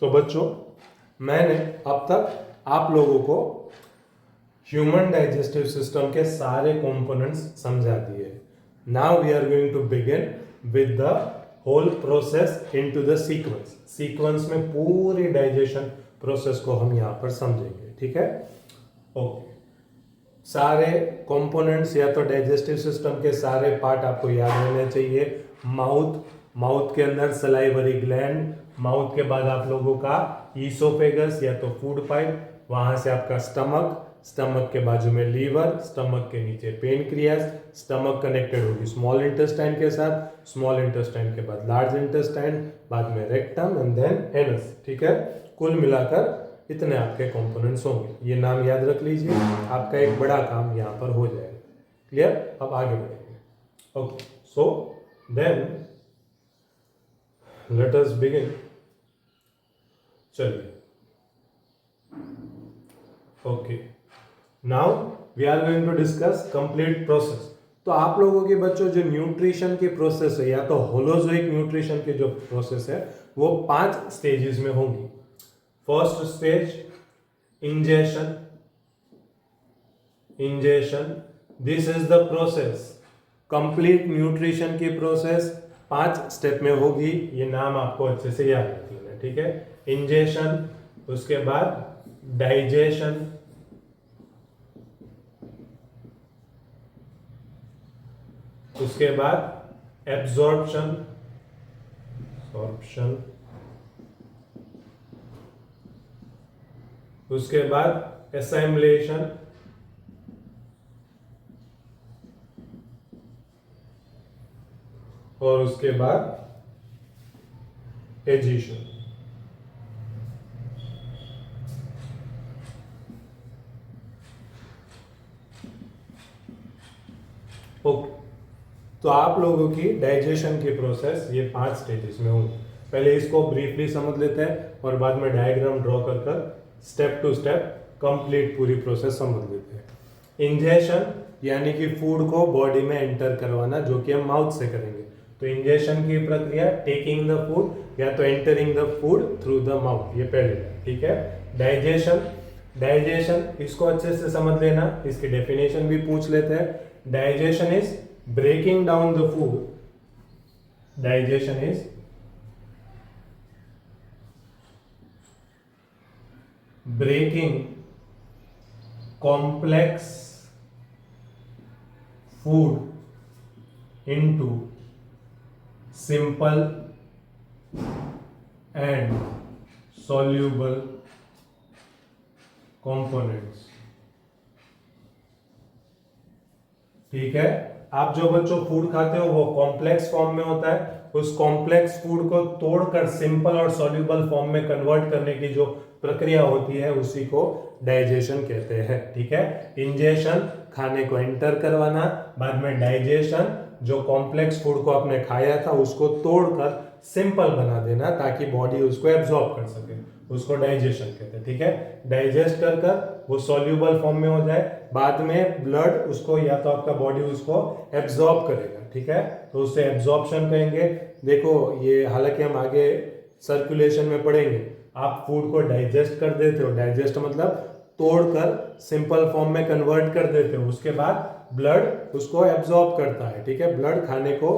तो बच्चों मैंने अब तक आप लोगों को ह्यूमन डाइजेस्टिव सिस्टम के सारे कंपोनेंट्स समझा दिए। Now we are going to begin with the whole process into the sequence. Sequence में पूरी डाइजेशन प्रोसेस को हम यहाँ पर समझेंगे, ठीक है। ओके, सारे कंपोनेंट्स या तो डाइजेस्टिव सिस्टम के सारे पार्ट आपको याद रहने चाहिए। माउथ के अंदर सलाइवरी ग्लैंड, माउथ के बाद आप लोगों का ईसोफेगस या तो फूड पाइप, वहां से आपका स्टमक के बाजू में लीवर, स्टमक के नीचे पेनक्रियास, स्टमक कनेक्टेड होगी स्मॉल इंटेस्टाइन के साथ, स्मॉल इंटेस्टाइन के बाद लार्ज इंटेस्टाइन, बाद में रेक्टम एंड देन एनस, ठीक है। कुल मिलाकर इतने आपके कंपोनेंट्स होंगे। ये नाम याद रख लीजिए, आपका एक बड़ा काम यहाँ पर हो जाएगा। क्लियर? अब आगे बढ़ेंगे। Okay, so then let us begin. चलिए, okay, now we are going to discuss complete process. तो आप लोगों के बच्चों जो न्यूट्रिशन की प्रोसेस है या तो होलोजोइक न्यूट्रिशन की जो प्रोसेस है वो 5 स्टेजेस में होंगी। First stage ingestion. This is the process. Complete nutrition की प्रोसेस 5 स्टेप में होगी। ये नाम आपको अच्छे से याद रख लेना, ठीक है। इंजेशन, उसके बाद डाइजेशन, उसके बाद एब्जॉर्प्शन, उसके बाद एसाइमुलेशन, और उसके बाद एजिशन। ओके, तो आप लोगों की डाइजेशन की प्रोसेस ये 5 स्टेजेस में होंगी। पहले इसको ब्रीफली समझ लेते हैं और बाद में डायग्राम ड्रॉ कर स्टेप टू स्टेप कंप्लीट पूरी प्रोसेस समझ लेते हैं। इंजेशन यानी कि फूड को बॉडी में एंटर करवाना, जो कि हम माउथ से करेंगे। तो इंजेशन की प्रक्रिया टेकिंग द फूड या तो entering the food through the mouth, ये पहले, ठीक है। डाइजेशन इसको अच्छे से समझ लेना, इसकी डेफिनेशन भी पूछ लेते हैं। Digestion is breaking down the food. Digestion is breaking complex food into simple and soluble components, ठीक है। आप जो बच्चों फूड खाते हो वो कॉम्प्लेक्स फॉर्म में होता है, उस कॉम्प्लेक्स फूड को तोड़कर सिंपल और सॉल्युबल फॉर्म में कन्वर्ट करने की जो प्रक्रिया होती है उसी को डाइजेशन कहते हैं, ठीक है। इंजेशन खाने को एंटर करवाना, बाद में डाइजेशन जो कॉम्प्लेक्स फूड को आपने खाया था उसको तोड़कर सिंपल बना देना ताकि बॉडी उसको एब्जॉर्ब कर सके, उसको डाइजेशन कहते हैं, ठीक है। डाइजेस्ट कर वो सॉल्युबल फॉर्म में हो जाए, बाद में ब्लड उसको या तो आपका बॉडी उसको एब्जॉर्ब करेगा, ठीक है। तो उससे एब्जॉर्प्शन कहेंगे। देखो ये हालांकि हम आगे सर्कुलेशन में पढ़ेंगे, आप फूड को डाइजेस्ट कर देते हो, डाइजेस्ट मतलब तोड़कर सिंपल फॉर्म में कन्वर्ट कर देते हो, उसके बाद ब्लड उसको एब्जॉर्ब करता है, ठीक है। ब्लड खाने को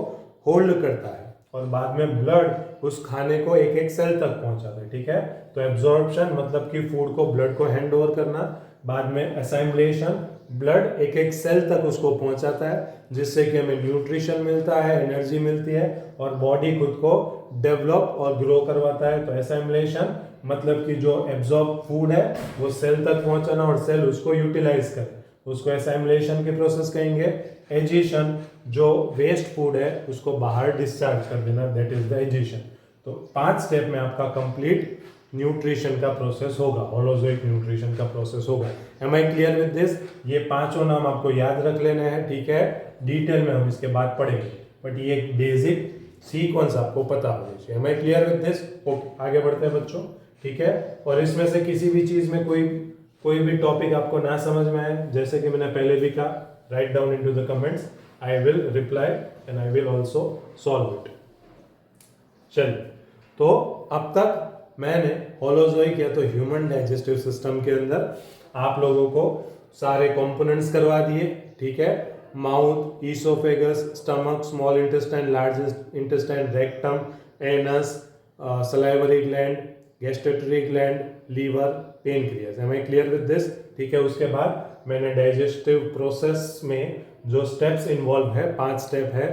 होल्ड करता है और बाद में ब्लड उस खाने को एक एक सेल तक पहुंचाता है, ठीक है। तो एब्जॉर्प्शन मतलब कि फूड को ब्लड को हैंड ओवर करना, बाद में असाइमुलेशन ब्लड एक एक सेल तक उसको पहुंचाता है जिससे कि हमें न्यूट्रिशन मिलता है, एनर्जी मिलती है और बॉडी खुद को डेवलप और ग्रो करवाता है। तो असाइमुलेशन मतलब कि जो एब्जॉर्ब फूड है वो सेल तक पहुंचाना और सेल उसको यूटिलाइज करे, उसको असाइमुलेशन की प्रोसेस कहेंगे। एजिशन जो वेस्ट फूड है उसको बाहर डिस्चार्ज कर देना, दैट इज द एजिशन। तो 5 स्टेप में आपका कंप्लीट न्यूट्रिशन का प्रोसेस होगा, होलोजोइक न्यूट्रिशन का प्रोसेस होगा। Am I clear with this? ये 5 नाम आपको याद रख लेने हैं, ठीक है। डिटेल में हम इसके बाद पढ़ेंगे, बट ये एक बेसिक सीक्वेंस आपको पता होना चाहिए। Am I clear with this? Okay, आगे बढ़ते हैं बच्चों, ठीक है। और इसमें से किसी भी चीज में कोई भी टॉपिक आपको ना समझ में आए, जैसे कि मैंने पहले भी कहा, write down into the comments, I will reply and I will also solve it. चलिए, तो अब तक मैंने होलोजोइक या तो ह्यूमन डाइजेस्टिव सिस्टम के अंदर आप लोगों को सारे कंपोनेंट्स करवा दिए, ठीक है। Mouth, oesophagus, stomach, small intestine, large intestine, rectum, anus, salivary gland, gastric gland, liver, pancreas. Am I clear with this? ठीक है। उसके बाद मैंने डाइजेस्टिव प्रोसेस में जो स्टेप्स इन्वॉल्व है, 5 स्टेप है,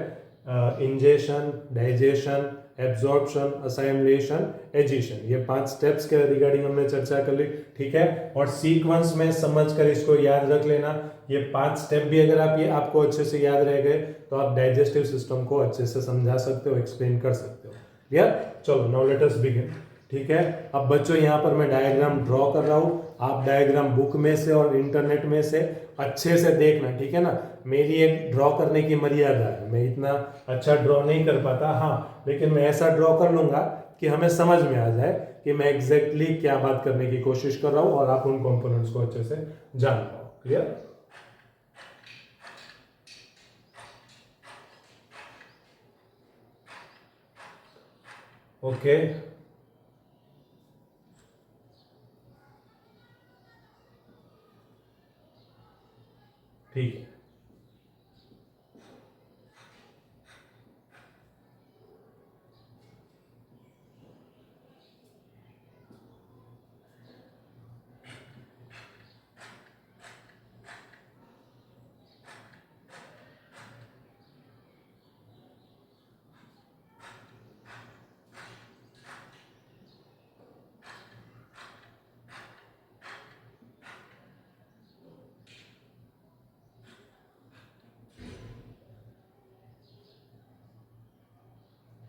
इंजेशन, डाइजेशन, एब्जॉर्प्शन, असाइमुलेशन, एजिशन, ये 5 स्टेप्स के रिगार्डिंग हमने चर्चा कर ली, ठीक है। और सीक्वेंस में समझकर इसको याद रख लेना। ये 5 स्टेप भी अगर आप ये आपको अच्छे से याद रह गए तो आप डाइजेस्टिव सिस्टम को अच्छे से समझा सकते हो, एक्सप्लेन कर सकते हो। क्लियर? चलो नाउ लेट अस बिगिन। ठीक है। अब बच्चों यहाँ पर मैं डायग्राम ड्रॉ कर रहा हूँ, आप डायग्राम बुक में से और इंटरनेट में से अच्छे से देखना, ठीक है ना। मेरी एक ड्रॉ करने की मर्यादा है, मैं इतना अच्छा ड्रॉ नहीं कर पाता, हाँ, लेकिन मैं ऐसा ड्रॉ कर लूंगा कि हमें समझ में आ जाए कि मैं एग्जैक्टली क्या बात करने की कोशिश कर रहा हूँ और आप उन कंपोनेंट्स को अच्छे से जान पाओ। क्लियर? ओके, ठीक है।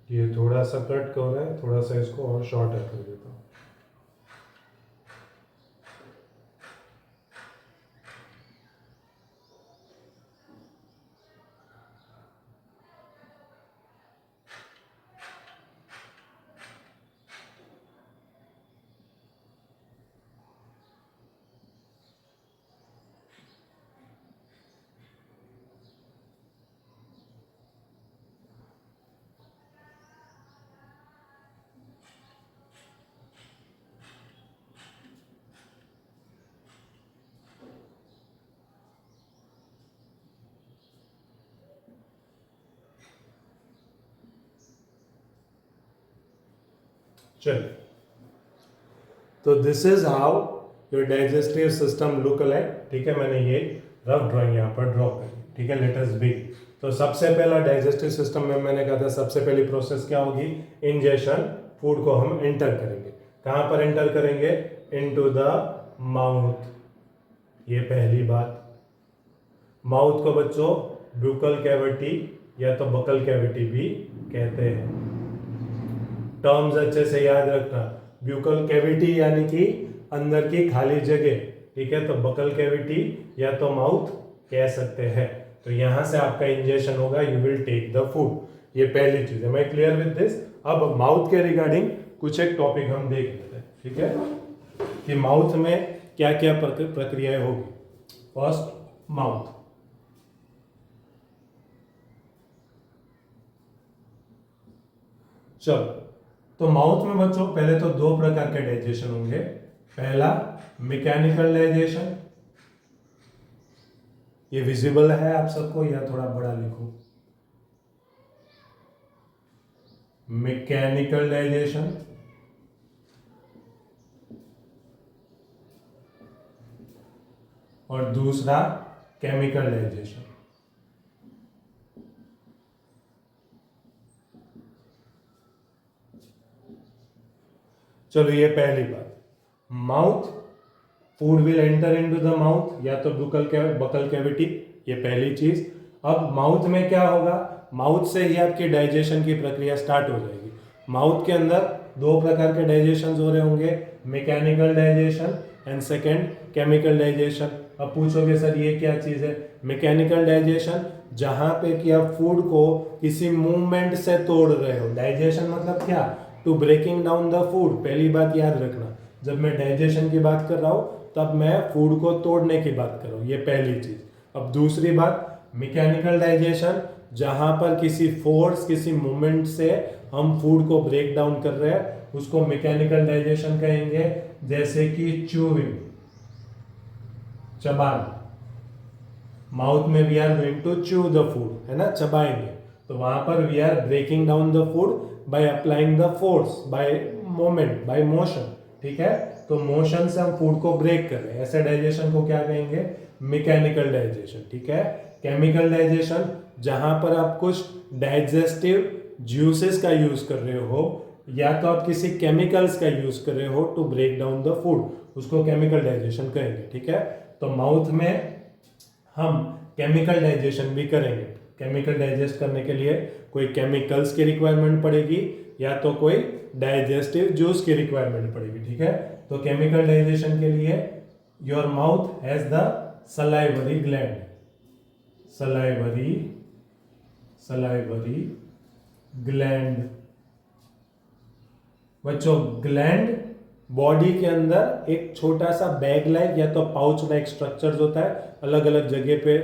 ये थोड़ा सा कट कर रहा है, थोड़ा सा इसको और शॉर्ट कर देता हूँ। चलिए, तो this is how your digestive system look like. ठीक है, मैंने ये रफ ड्राइंग यहाँ पर ड्रॉ करी। ठीक है, लेट अस बिगिन। तो सबसे पहला डाइजेस्टिव सिस्टम में मैंने कहा था सबसे पहली प्रोसेस क्या होगी? इंजेशन। फूड को हम एंटर करेंगे। कहाँ पर एंटर करेंगे? Into the mouth. ये पहली बात। माउथ को बच्चों ब्यूकल कैविटी या तो बकल कैविटी भी कहते हैं। टर्म्स अच्छे से याद रखना। ब्यूकल कैविटी यानी कि अंदर की खाली जगह, ठीक है, तो बकल कैविटी या तो माउथ कह सकते हैं। तो यहां से आपका इंजेक्शन होगा, you will take the food. ये पहली चीज है। मैं क्लियर विद दिस? अब माउथ के रिगार्डिंग कुछ एक टॉपिक हम देख लेते हैं, ठीक है, कि माउथ में क्या क्या प्रक्रियाएं होगी। First, mouth. चलो, तो माउथ में बच्चों पहले तो 2 प्रकार के डाइजेशन होंगे। पहला मैकेनिकल डाइजेशन, ये विजिबल है आप सबको या थोड़ा बड़ा लिखूं? Mechanical digestion. और दूसरा केमिकल डाइजेशन। चलो, ये पहली बात। Mouth, food will enter into the mouth या तो बकल कैविटी, ये पहली चीज। अब माउथ में क्या होगा? माउथ से ही आपकी डाइजेशन की प्रक्रिया स्टार्ट हो जाएगी। माउथ के अंदर 2 प्रकार के डाइजेशन हो रहे होंगे, mechanical digestion and second chemical digestion. अब पूछोगे सर ये क्या चीज है? मैकेनिकल डाइजेशन, जहां पे कि आप फूड को किसी मूवमेंट से तोड़ रहे हो। डाइजेशन मतलब क्या? To breaking down the food. पहली बात याद रखना, जब मैं डाइजेशन की बात कर रहा हूं तब मैं फूड को तोड़ने की बात कर रहा हूं, ये पहली चीज। अब दूसरी बात, मैकेनिकल डाइजेशन, जहां पर किसी फोर्स, किसी मूवमेंट से हम फूड को ब्रेक डाउन कर रहे हैं उसको मैकेनिकल डाइजेशन कहेंगे, जैसे कि च्यूइंग, चबाना। माउथ में we are going to chew the food, है ना, चबाएंगे, तो वहां पर we are breaking down the food by applying the force, by moment, by motion, ठीक है। तो मोशन से हम फूड को ब्रेक कर रहे हैं, ऐसे डाइजेशन को क्या कहेंगे, मैकेनिकल डाइजेशन, ठीक है। केमिकल डाइजेशन, जहां पर आप कुछ डाइजेस्टिव ज्यूसेस का यूज कर रहे हो या तो आप किसी केमिकल्स का यूज कर रहे हो to break down the food, उसको केमिकल डाइजेशन कहेंगे, ठीक है। तो माउथ में हम केमिकल डाइजेशन भी करेंगे। केमिकल डाइजेस्ट करने के लिए कोई केमिकल्स की रिक्वायरमेंट पड़ेगी या तो कोई डाइजेस्टिव जूस की रिक्वायरमेंट पड़ेगी, ठीक है। तो केमिकल डाइजेशन के लिए your mouth has the salivary gland, salivary gland. बच्चों, ग्लैंड बॉडी के अंदर एक छोटा सा बैग लाइक या तो पाउच लाइक स्ट्रक्चर्स होता है, अलग अलग जगह पे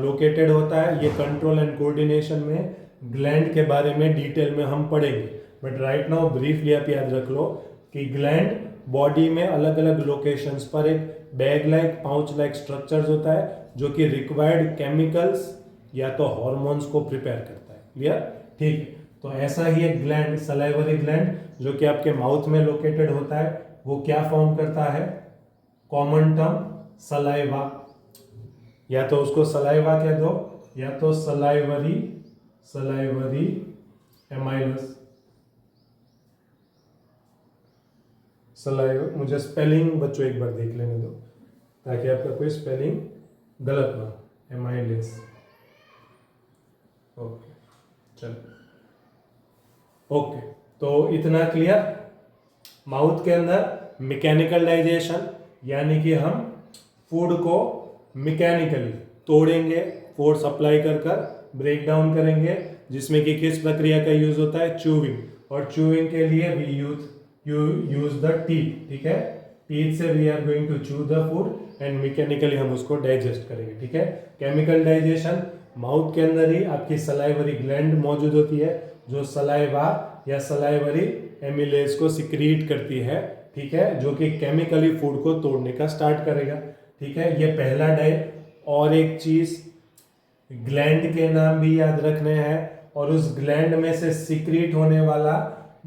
लोकेटेड होता है। ये कंट्रोल एंड कोऑर्डिनेशन में ग्लैंड के बारे में डिटेल में हम पढ़ेंगे, बट राइट नाउ ब्रीफली आप याद रख लो कि ग्लैंड बॉडी में अलग अलग लोकेशंस पर एक bag like pouch like structures होता है जो कि रिक्वायर्ड केमिकल्स या तो हॉर्मोन्स को प्रिपेयर करता है। क्लियर, ठीक है। तो ऐसा ही एक ग्लैंड, सलाइवरी ग्लैंड, जो कि आपके माउथ में लोकेटेड होता है, वो क्या फॉर्म करता है, कॉमन टर्म सलाइवा, या तो उसको सलाइवा कह दो या तो सलाइवरी एमाइलस। सलाइवा, मुझे स्पेलिंग बच्चों एक बार देख लेने दो ताकि आपका कोई स्पेलिंग गलत ना, एमाइलस। ओके, चलो, ओके। तो इतना क्लियर। माउथ के अंदर मैकेनिकल डाइजेशन, यानी कि हम फूड को मैकेनिकली तोड़ेंगे, फोर्स अप्लाई कर ब्रेक डाउन करेंगे, जिसमें कि किस प्रक्रिया का यूज होता है, च्यूइंग। और च्यूइंग के लिए वी यूज द टीथ, ठीक है। टीथ से we are going to chew the food and mechanically हम उसको डाइजेस्ट करेंगे, ठीक है। केमिकल डाइजेशन, माउथ के अंदर ही आपकी सलाइवरी ग्लैंड मौजूद होती है जो सलाइवा या सलाइवरी एमिलेज को सिक्रीट करती है, ठीक है, जो कि केमिकली फूड को तोड़ने का स्टार्ट करेगा, ठीक है। ये पहला और एक चीज, ग्लैंड के नाम भी याद रखने हैं और उस ग्लैंड में से सिक्रीट होने वाला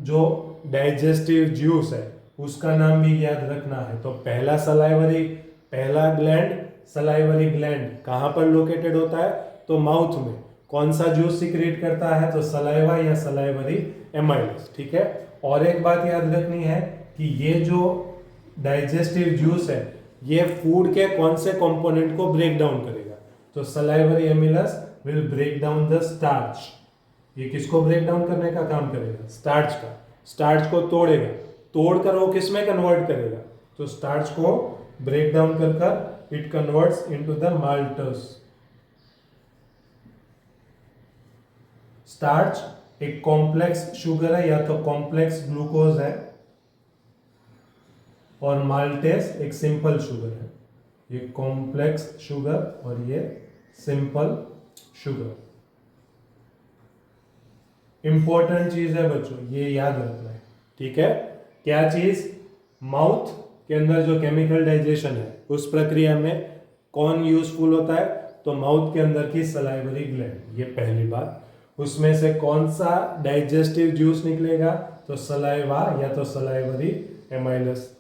जो डाइजेस्टिव जूस है उसका नाम भी याद रखना है। तो पहला ग्लैंड, सलाइवरी ग्लैंड कहाँ पर लोकेटेड होता है, तो माउथ में। कौन सा जूस सिक्रीट करता है, तो सलाइवा या सलाइवरी एमाइलस, ठीक है। और एक बात याद रखनी है कि ये जो डाइजेस्टिव जूस है ये फूड के कौन से कंपोनेंट को ब्रेक डाउन करेगा, तो salivary amylase will break down the starch. ये किसको ब्रेक डाउन करने का काम करेगा, स्टार्च का। स्टार्च को तोड़ेगा, तोड़कर वो किस में कन्वर्ट करेगा, तो स्टार्च को ब्रेक डाउन कर it converts into the maltose. Starch एक कॉम्प्लेक्स शुगर है या तो कॉम्प्लेक्स ग्लूकोज है, और माल्टेस एक सिंपल शुगर है। ये कॉम्प्लेक्स शुगर और ये सिंपल शुगर। इंपॉर्टेंट चीज है बच्चों, ये याद रखना है, ठीक है। क्या चीज, माउथ के अंदर जो केमिकल डाइजेशन है उस प्रक्रिया में कौन यूजफुल होता है, तो माउथ के अंदर की सलाइवरी ग्लैंड, ये पहली बात। उसमें से कौन सा डाइजेस्टिव जूस निकलेगा, तो सलाइवा या तो सलाइवरी एमाइलस।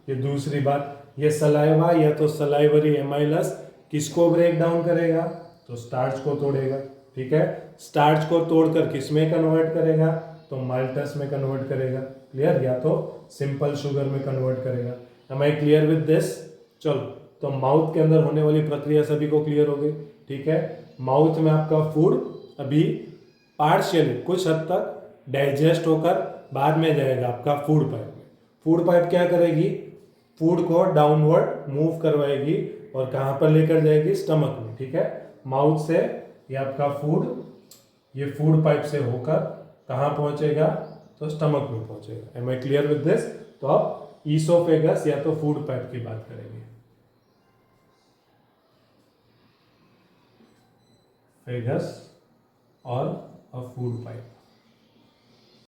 ये दूसरी बात, ये सलाइवा या तो सलाइवरी एमाइलस किसको ब्रेक डाउन करेगा, तो स्टार्च को तोड़ेगा, ठीक है। स्टार्च को तोड़कर किस में कन्वर्ट करेगा, तो माल्टस में कन्वर्ट करेगा, क्लियर, या तो सिंपल शुगर में कन्वर्ट करेगा। Am I clear with this. चलो, तो माउथ के अंदर होने वाली प्रक्रिया सभी को क्लियर हो गई, ठीक है। माउथ में आपका फूड अभी पार्शियली, कुछ हद तक डाइजेस्ट होकर बाद में जाएगा आपका फूड पाइप में। फूड पाइप क्या करेगी, फूड को डाउनवर्ड मूव करवाएगी और कहाँ पर लेकर जाएगी, स्टमक में, ठीक है। माउथ से ये आपका फूड, ये फूड पाइप से होकर कहाँ पहुंचेगा, तो स्टमक में पहुंचेगा। Am I clear with this. तो अब ईसोफेगस या तो फूड पाइप की बात करेंगे। फेगस और फूड पाइप।